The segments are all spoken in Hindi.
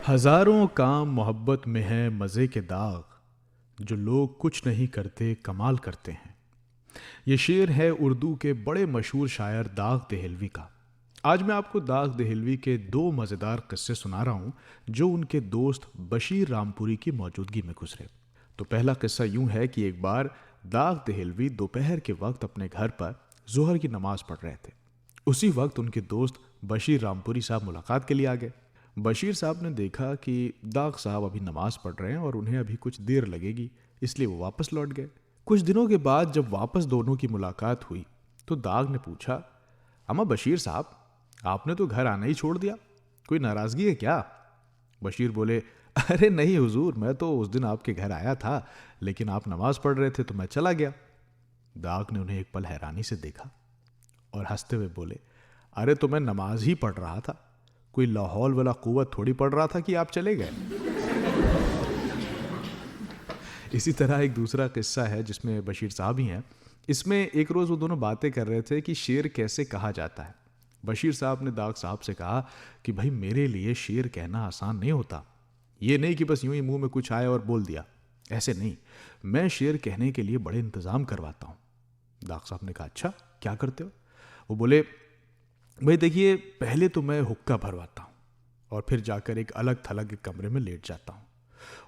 हजारों काम मोहब्बत में है मज़े के दाग, जो लोग कुछ नहीं करते कमाल करते हैं। ये शेर है उर्दू के बड़े मशहूर शायर दाग देहलवी का। आज मैं आपको दाग देहलवी के दो मज़ेदार किस्से सुना रहा हूँ, जो उनके दोस्त बशीर रामपुरी की मौजूदगी में गुजरे। तो पहला किस्सा यूं है कि एक बार दाग देहलवी दोपहर के वक्त अपने घर पर जोहर की नमाज पढ़ रहे थे। उसी वक्त उनके दोस्त बशीर रामपुरी साहब मुलाकात के लिए आ गए। बशीर साहब ने देखा कि दाग साहब अभी नमाज पढ़ रहे हैं और उन्हें अभी कुछ देर लगेगी, इसलिए वो वापस लौट गए। कुछ दिनों के बाद जब वापस दोनों की मुलाकात हुई तो दाग ने पूछा, अम्मा बशीर साहब, आपने तो घर आना ही छोड़ दिया, कोई नाराज़गी है क्या? बशीर बोले, अरे नहीं हुजूर, मैं तो उस दिन आपके घर आया था, लेकिन आप नमाज पढ़ रहे थे तो मैं चला गया। दाग ने उन्हें एक पल हैरानी से देखा और हंसते हुए बोले, अरे तो मैं नमाज ही पढ़ रहा था, कोई लाहौल वाला कुव्वत थोड़ी पढ़ रहा था कि आप चले गए। इसी तरह एक दूसरा किस्सा है जिसमें बशीर साहब ही हैं। इसमें एक रोज़ वो दोनों बातें कर रहे थे कि शेर कैसे कहा जाता है। बशीर साहब ने दाग साहब से कहा कि भाई मेरे लिए शेर कहना आसान नहीं होता। ये नहीं कि बस यूं ही मुंह में कुछ आया और बोल दिया, ऐसे नहीं, मैं शेर कहने के लिए बड़े इंतज़ाम करवाता हूँ। दाग साहब ने कहा, अच्छा क्या करते हो? वो बोले, भाई देखिए, पहले तो मैं हुक्का भरवाता हूँ और फिर जाकर एक अलग थलग के कमरे में लेट जाता हूँ।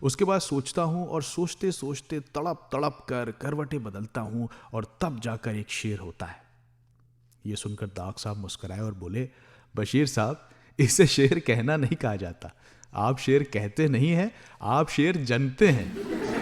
उसके बाद सोचता हूँ और सोचते सोचते तड़प तड़प कर करवटें बदलता हूँ और तब जाकर एक शेर होता है। ये सुनकर दाग साहब मुस्कुराए और बोले, बशीर साहब, इसे शेर कहना नहीं कहा जाता, आप शेर कहते नहीं हैं, आप शेर जनते हैं।